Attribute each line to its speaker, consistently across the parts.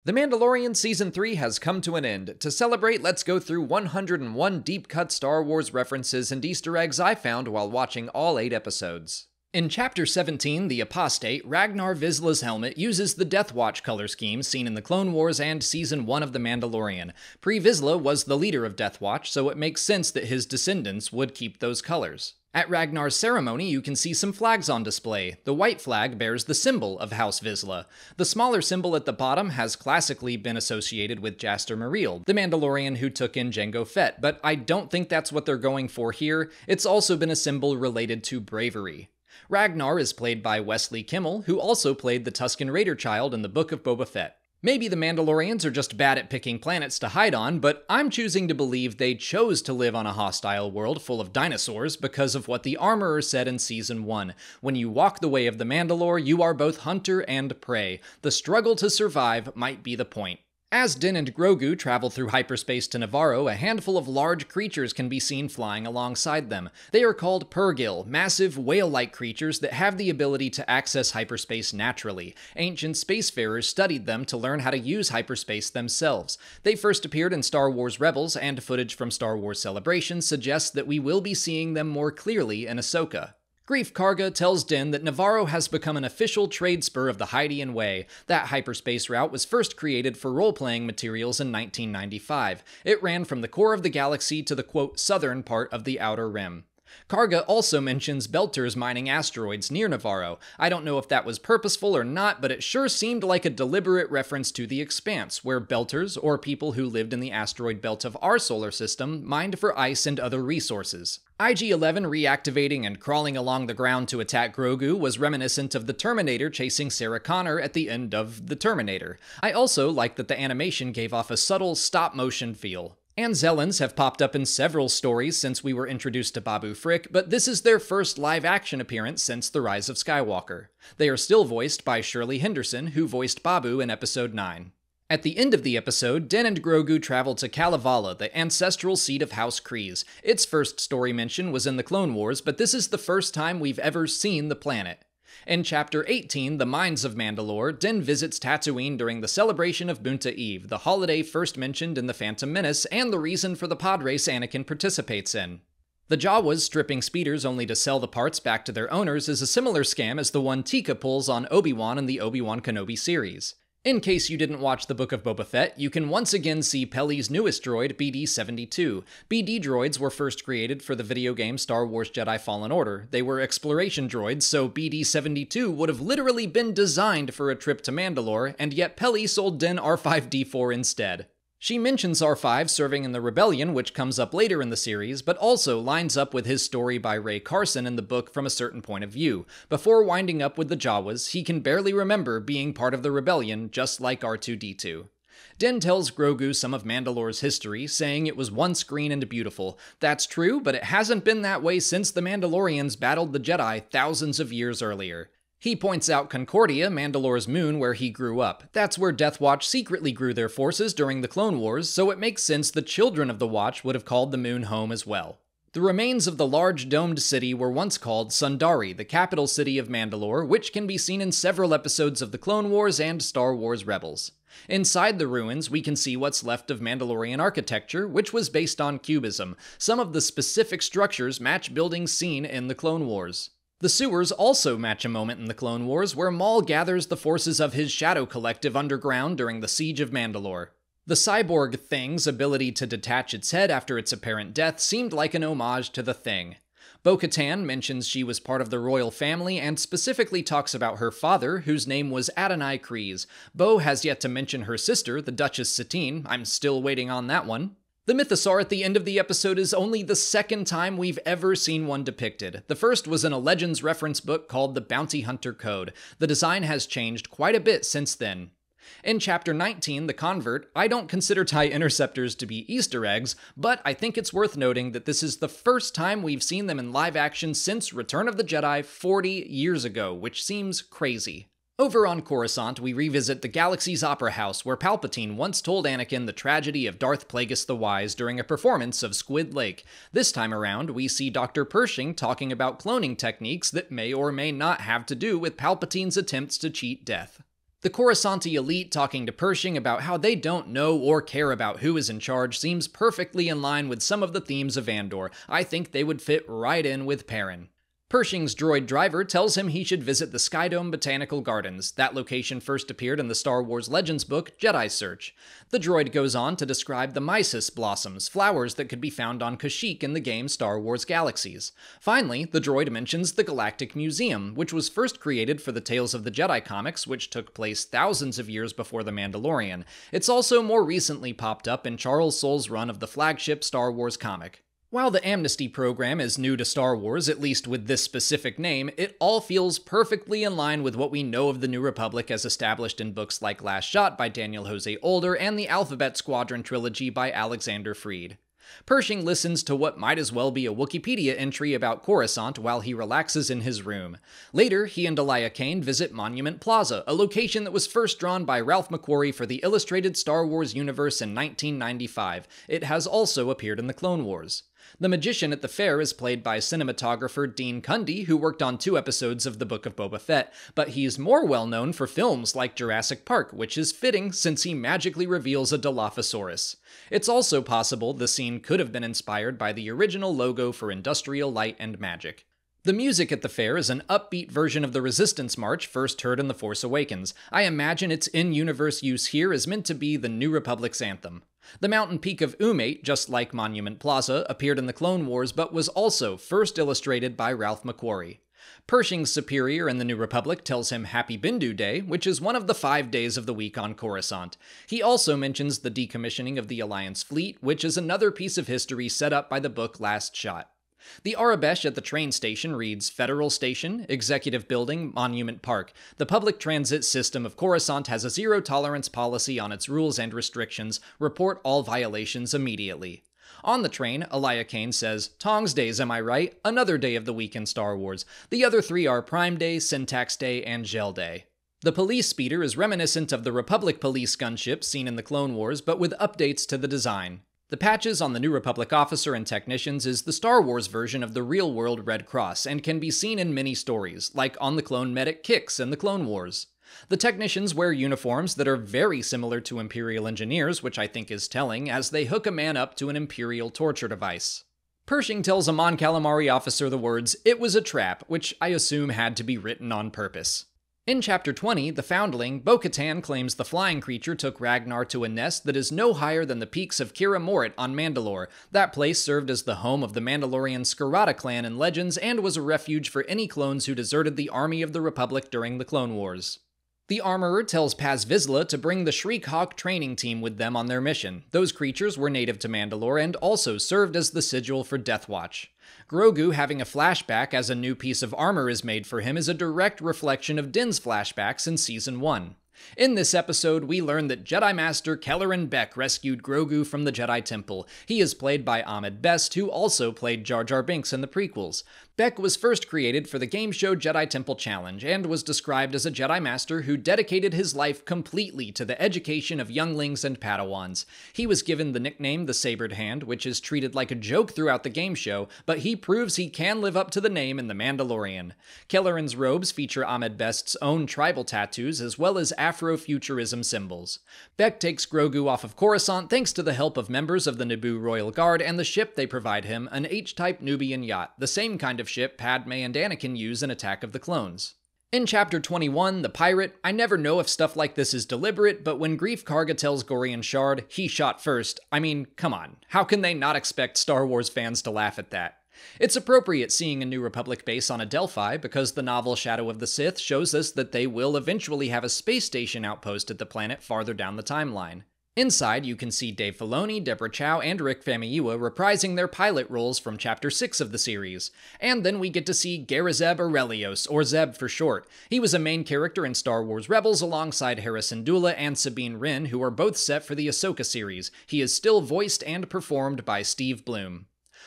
Speaker 1: The Mandalorian Season 3 has come to an end. To celebrate, let's go through 101 deep-cut Star Wars references and Easter eggs I found while watching all 8 episodes. In Chapter 17, The Apostate, Ragnar Vizsla's helmet uses the Death Watch color scheme seen in the Clone Wars and Season 1 of The Mandalorian. Pre-Vizsla was the leader of Death Watch, so it makes sense that his descendants would keep those colors. At Ragnar's ceremony, you can see some flags on display. The white flag bears the symbol of House Vizsla. The smaller symbol at the bottom has classically been associated with Jaster Meriel, the Mandalorian who took in Jango Fett, but I don't think that's what they're going for here. It's also been a symbol related to bravery. Ragnar is played by Wesley Kimmel, who also played the Tusken Raider child in the Book of Boba Fett. Maybe the Mandalorians are just bad at picking planets to hide on, but I'm choosing to believe they chose to live on a hostile world full of dinosaurs because of what the Armorer said in Season 1. When you walk the way of the Mandalore, you are both hunter and prey. The struggle to survive might be the point. As Din and Grogu travel through hyperspace to Navarro, a handful of large creatures can be seen flying alongside them. They are called Purrgil, massive whale-like creatures that have the ability to access hyperspace naturally. Ancient spacefarers studied them to learn how to use hyperspace themselves. They first appeared in Star Wars Rebels, and footage from Star Wars Celebration suggests that we will be seeing them more clearly in Ahsoka. Greef Karga tells Din that Navarro has become an official trade spur of the Hydean Way. That hyperspace route was first created for role-playing materials in 1995. It ran from the core of the galaxy to the, quote, southern part of the Outer Rim. Karga also mentions Belters mining asteroids near Navarro. I don't know if that was purposeful or not, but it sure seemed like a deliberate reference to the Expanse, where Belters, or people who lived in the asteroid belt of our solar system, mined for ice and other resources. IG-11 reactivating and crawling along the ground to attack Grogu was reminiscent of the Terminator chasing Sarah Connor at the end of The Terminator. I also like that the animation gave off a subtle stop-motion feel. Anzellans have popped up in several stories since we were introduced to Babu Frick, but this is their first live-action appearance since The Rise of Skywalker. They are still voiced by Shirley Henderson, who voiced Babu in Episode 9. At the end of the episode, Din and Grogu travel to Kalevala, the ancestral seat of House Kryze. Its first story mention was in the Clone Wars, but this is the first time we've ever seen the planet. In Chapter 18, The Mines of Mandalore, Din visits Tatooine during the celebration of Bunta Eve, the holiday first mentioned in The Phantom Menace and the reason for the pod race Anakin participates in. The Jawas stripping speeders only to sell the parts back to their owners is a similar scam as the one Tika pulls on Obi-Wan in the Obi-Wan Kenobi series. In case you didn't watch the Book of Boba Fett, you can once again see Peli's newest droid, BD-72. BD droids were first created for the video game Star Wars Jedi Fallen Order. They were exploration droids, so BD-72 would have literally been designed for a trip to Mandalore, and yet Peli sold Din R5-D4 instead. She mentions R5 serving in the Rebellion, which comes up later in the series, but also lines up with his story by Ray Carson in the book from a certain point of view. Before winding up with the Jawas, he can barely remember being part of the Rebellion, just like R2-D2. Din tells Grogu some of Mandalore's history, saying it was once green and beautiful. That's true, but it hasn't been that way since the Mandalorians battled the Jedi thousands of years earlier. He points out Concordia, Mandalore's moon, where he grew up. That's where Death Watch secretly grew their forces during the Clone Wars, so it makes sense the children of the Watch would have called the moon home as well. The remains of the large domed city were once called Sundari, the capital city of Mandalore, which can be seen in several episodes of the Clone Wars and Star Wars Rebels. Inside the ruins, we can see what's left of Mandalorian architecture, which was based on Cubism. Some of the specific structures match buildings seen in the Clone Wars. The sewers also match a moment in the Clone Wars where Maul gathers the forces of his Shadow Collective underground during the Siege of Mandalore. The cyborg Thing's ability to detach its head after its apparent death seemed like an homage to the Thing. Bo-Katan mentions she was part of the royal family and specifically talks about her father, whose name was Adonai Kryze. Bo has yet to mention her sister, the Duchess Satine. I'm still waiting on that one. The Mythosaur at the end of the episode is only the second time we've ever seen one depicted. The first was in a Legends reference book called The Bounty Hunter Code. The design has changed quite a bit since then. In Chapter 19, The Convert, I don't consider TIE interceptors to be Easter eggs, but I think it's worth noting that this is the first time we've seen them in live action since Return of the Jedi 40 years ago, which seems crazy. Over on Coruscant, we revisit the galaxy's opera house, where Palpatine once told Anakin the tragedy of Darth Plagueis the Wise during a performance of Squid Lake. This time around, we see Dr. Pershing talking about cloning techniques that may or may not have to do with Palpatine's attempts to cheat death. The Coruscanti elite talking to Pershing about how they don't know or care about who is in charge seems perfectly in line with some of the themes of Andor. I think they would fit right in with Perrin. Pershing's droid driver tells him he should visit the Skydome Botanical Gardens. That location first appeared in the Star Wars Legends book, Jedi Search. The droid goes on to describe the mysis blossoms, flowers that could be found on Kashyyyk in the game Star Wars Galaxies. Finally, the droid mentions the Galactic Museum, which was first created for the Tales of the Jedi comics, which took place thousands of years before The Mandalorian. It's also more recently popped up in Charles Soule's run of the flagship Star Wars comic. While the amnesty program is new to Star Wars, at least with this specific name, it all feels perfectly in line with what we know of the New Republic as established in books like Last Shot by Daniel Jose Older and the Alphabet Squadron trilogy by Alexander Freed. Pershing listens to what might as well be a Wikipedia entry about Coruscant while he relaxes in his room. Later, he and Elia Kane visit Monument Plaza, a location that was first drawn by Ralph McQuarrie for the Illustrated Star Wars universe in 1995. It has also appeared in the Clone Wars. The magician at the fair is played by cinematographer Dean Cundey, who worked on 2 episodes of The Book of Boba Fett, but he's more well known for films like Jurassic Park, which is fitting since he magically reveals a Dilophosaurus. It's also possible the scene could have been inspired by the original logo for Industrial Light and Magic. The music at the fair is an upbeat version of the Resistance March first heard in The Force Awakens. I imagine its in-universe use here is meant to be the New Republic's anthem. The mountain peak of Umate, just like Monument Plaza, appeared in the Clone Wars but was also first illustrated by Ralph McQuarrie. Pershing's superior in the New Republic tells him Happy Bindu Day, which is one of the 5 days of the week on Coruscant. He also mentions the decommissioning of the Alliance fleet, which is another piece of history set up by the book Last Shot. The Arabesh at the train station reads Federal Station, Executive Building, Monument Park. The public transit system of Coruscant has a zero-tolerance policy on its rules and restrictions. Report all violations immediately. On the train, Elia Kane says, Tongs Days, am I right? Another day of the week in Star Wars. The other 3 are Prime Day, Syntax Day, and Gel Day. The police speeder is reminiscent of the Republic police gunship seen in the Clone Wars, but with updates to the design. The patches on the New Republic officer and technicians is the Star Wars version of the real-world Red Cross and can be seen in many stories, like on the clone medic Kix in the Clone Wars. The technicians wear uniforms that are very similar to Imperial engineers, which I think is telling, as they hook a man up to an Imperial torture device. Pershing tells a Mon Calamari officer the words, "It was a trap," which I assume had to be written on purpose. In Chapter 20, The Foundling, Bo-Katan claims the flying creature took Ragnar to a nest that is no higher than the peaks of Kira Morit on Mandalore. That place served as the home of the Mandalorian Scarada clan in Legends and was a refuge for any clones who deserted the army of the Republic during the Clone Wars. The Armorer tells Paz Vizsla to bring the Shriek-Hawk training team with them on their mission. Those creatures were native to Mandalore and also served as the sigil for Death Watch. Grogu having a flashback as a new piece of armor is made for him is a direct reflection of Din's flashbacks in Season 1. In this episode, we learn that Jedi Master Kelleran Beck rescued Grogu from the Jedi Temple. He is played by Ahmed Best, who also played Jar Jar Binks in the prequels. Beck was first created for the game show Jedi Temple Challenge, and was described as a Jedi Master who dedicated his life completely to the education of younglings and Padawans. He was given the nickname the Sabered Hand, which is treated like a joke throughout the game show, but he proves he can live up to the name in The Mandalorian. Kelleran's robes feature Ahmed Best's own tribal tattoos, as well as Afrofuturism symbols. Beck takes Grogu off of Coruscant thanks to the help of members of the Naboo Royal Guard and the ship they provide him, an H-type Nubian yacht, the same kind of ship Padme and Anakin use in Attack of the Clones. In Chapter 21, The Pirate, I never know if stuff like this is deliberate, but when Greef Karga tells Gorian Shard, he shot first, I mean, come on, how can they not expect Star Wars fans to laugh at that? It's appropriate seeing a New Republic base on Adelphi because the novel Shadow of the Sith shows us that they will eventually have a space station outpost at the planet farther down the timeline. Inside, you can see Dave Filoni, Deborah Chow, and Rick Famuyiwa reprising their pilot roles from Chapter 6 of the series. And then we get to see Garazeb Aurelios, or Zeb for short. He was a main character in Star Wars Rebels alongside Hera Syndulla and Sabine Wren, who are both set for the Ahsoka series. He is still voiced and performed by Steve Blum.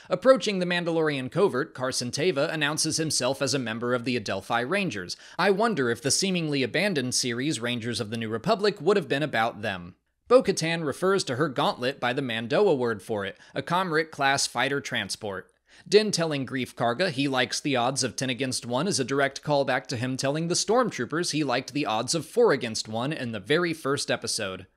Speaker 1: Approaching the Mandalorian covert, Carson Teva announces himself as a member of the Adelphi Rangers. I wonder if the seemingly abandoned series Rangers of the New Republic would have been about them. Bo-Katan refers to her gauntlet by the Mandoa word for it, a Comrit-class fighter transport. Din telling Greef Karga he likes the odds of 10 against 1 is a direct callback to him telling the Stormtroopers he liked the odds of 4 against 1 in the very first episode.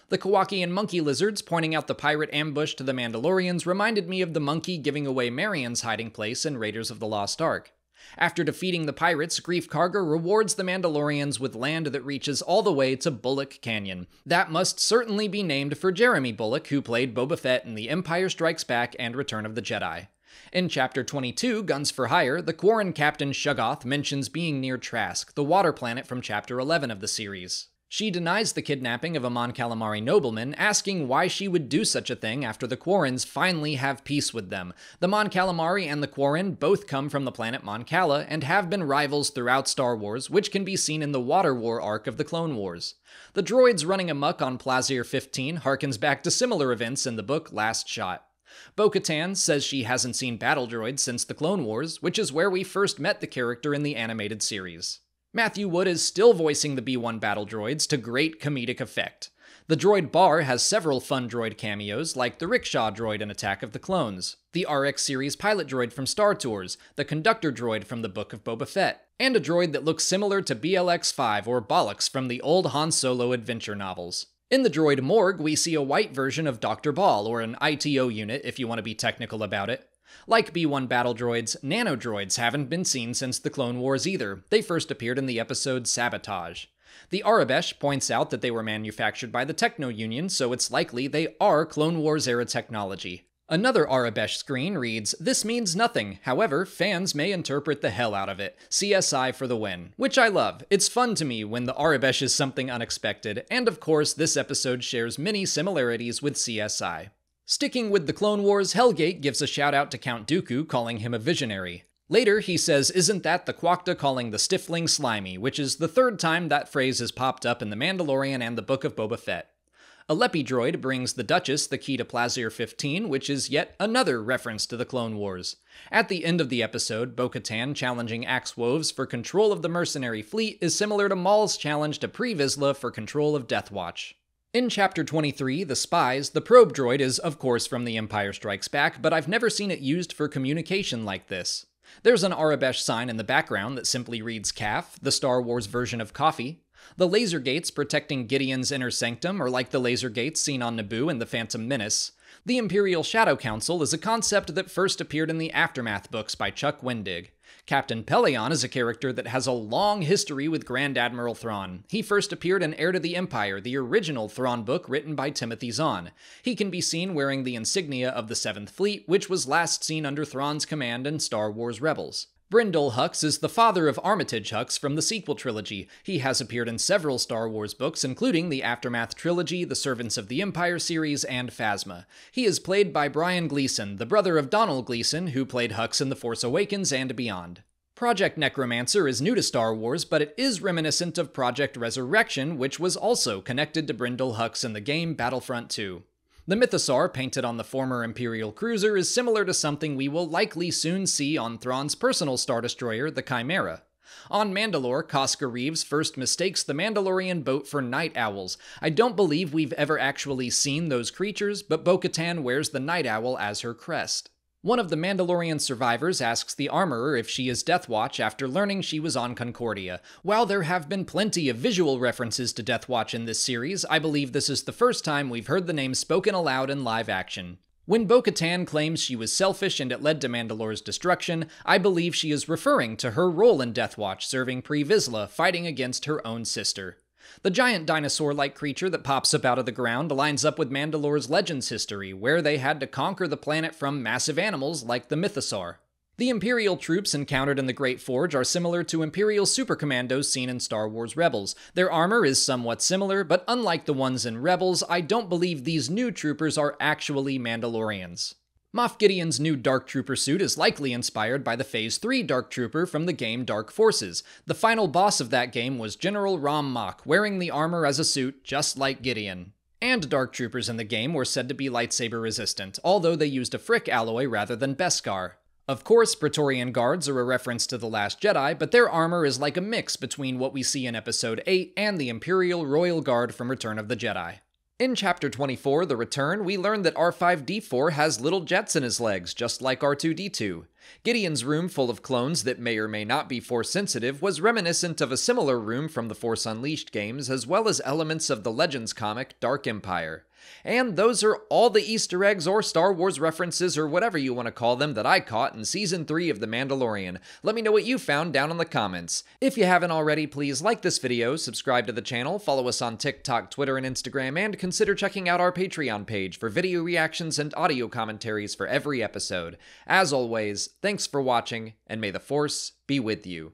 Speaker 1: The Kowakian monkey lizards pointing out the pirate ambush to the Mandalorians reminded me of the monkey giving away Marion's hiding place in Raiders of the Lost Ark. After defeating the pirates, Greef Karga rewards the Mandalorians with land that reaches all the way to Bullock Canyon. That must certainly be named for Jeremy Bullock, who played Boba Fett in The Empire Strikes Back and Return of the Jedi. In Chapter 22, Guns for Hire, the Quarren captain Shuggoth mentions being near Trask, the water planet from Chapter 11 of the series. She denies the kidnapping of a Mon Calamari nobleman, asking why she would do such a thing after the Quarrens finally have peace with them. The Mon Calamari and the Quarren both come from the planet Mon Cala and have been rivals throughout Star Wars, which can be seen in the Water War arc of the Clone Wars. The droids running amok on Plazir 15 harkens back to similar events in the book Last Shot. Bo-Katan says she hasn't seen battle droids since the Clone Wars, which is where we first met the character in the animated series. Matthew Wood is still voicing the B-1 battle droids to great comedic effect. The droid Bar has several fun droid cameos, like the rickshaw droid in Attack of the Clones, the RX series pilot droid from Star Tours, the conductor droid from the Book of Boba Fett, and a droid that looks similar to BLX-5 or Bollocks from the old Han Solo adventure novels. In the droid Morgue, we see a white version of Dr. Ball, or an ITO unit if you want to be technical about it. Like B-1 battle droids, nanodroids haven't been seen since the Clone Wars either. They first appeared in the episode Sabotage. The Arabesh points out that they were manufactured by the Techno Union, so it's likely they are Clone Wars-era technology. Another Arabesh screen reads, "This means nothing, however, fans may interpret the hell out of it. CSI for the win." Which I love. It's fun to me when the Arabesh is something unexpected, and of course this episode shares many similarities with CSI. Sticking with the Clone Wars, Hellgate gives a shout out to Count Dooku, calling him a visionary. Later, he says, "Isn't that the Quokta calling the Stifling slimy?" which is the third time that phrase has popped up in The Mandalorian and the Book of Boba Fett. A Lepi droid brings the Duchess the key to Plazir 15, which is yet another reference to the Clone Wars. At the end of the episode, Bo-Katan challenging Axe Woves for control of the mercenary fleet is similar to Maul's challenge to Pre Vizsla for control of Death Watch. In Chapter 23, The Spies, the probe droid is of course from The Empire Strikes Back, but I've never seen it used for communication like this. There's an Arabesh sign in the background that simply reads CAF, the Star Wars version of coffee. The laser gates protecting Gideon's inner sanctum are like the laser gates seen on Naboo in The Phantom Menace. The Imperial Shadow Council is a concept that first appeared in the Aftermath books by Chuck Wendig. Captain Pelion is a character that has a long history with Grand Admiral Thrawn. He first appeared in Heir to the Empire, the original Thrawn book written by Timothy Zahn. He can be seen wearing the insignia of the 7th Fleet, which was last seen under Thrawn's command in Star Wars Rebels. Brindle Hux is the father of Armitage Hux from the sequel trilogy. He has appeared in several Star Wars books, including the Aftermath trilogy, the Servants of the Empire series, and Phasma. He is played by Brian Gleason, the brother of Donald Gleason, who played Hux in The Force Awakens and beyond. Project Necromancer is new to Star Wars, but it is reminiscent of Project Resurrection, which was also connected to Brindle Hux in the game Battlefront 2. The Mythosaur painted on the former Imperial cruiser is similar to something we will likely soon see on Thrawn's personal Star Destroyer, the Chimera. On Mandalore, Koska Reeves first mistakes the Mandalorian boat for night owls. I don't believe we've ever actually seen those creatures, but Bo-Katan wears the night owl as her crest. One of the Mandalorian survivors asks the armorer if she is Death Watch after learning she was on Concordia. While there have been plenty of visual references to Death Watch in this series, I believe this is the first time we've heard the name spoken aloud in live action. When Bo-Katan claims she was selfish and it led to Mandalore's destruction, I believe she is referring to her role in Death Watch serving Pre Vizsla, fighting against her own sister. The giant dinosaur-like creature that pops up out of the ground lines up with Mandalore's Legends history, where they had to conquer the planet from massive animals like the Mythosaur. The Imperial troops encountered in the Great Forge are similar to Imperial supercommandos seen in Star Wars Rebels. Their armor is somewhat similar, but unlike the ones in Rebels, I don't believe these new troopers are actually Mandalorians. Moff Gideon's new Dark Trooper suit is likely inspired by the Phase 3 Dark Trooper from the game Dark Forces. The final boss of that game was General Rom Mak, wearing the armor as a suit, just like Gideon. And Dark Troopers in the game were said to be lightsaber resistant, although they used a Frick alloy rather than Beskar. Of course, Praetorian Guards are a reference to The Last Jedi, but their armor is like a mix between what we see in Episode 8 and the Imperial Royal Guard from Return of the Jedi. In Chapter 24, The Return, we learn that R5-D4 has little jets in his legs, just like R2-D2. Gideon's room full of clones that may or may not be Force-sensitive was reminiscent of a similar room from the Force Unleashed games, as well as elements of the Legends comic Dark Empire. And those are all the Easter eggs or Star Wars references or whatever you want to call them that I caught in Season 3 of The Mandalorian. Let me know what you found down in the comments. If you haven't already, please like this video, subscribe to the channel, follow us on TikTok, Twitter, and Instagram, and consider checking out our Patreon page for video reactions and audio commentaries for every episode. As always, thanks for watching, and may the Force be with you.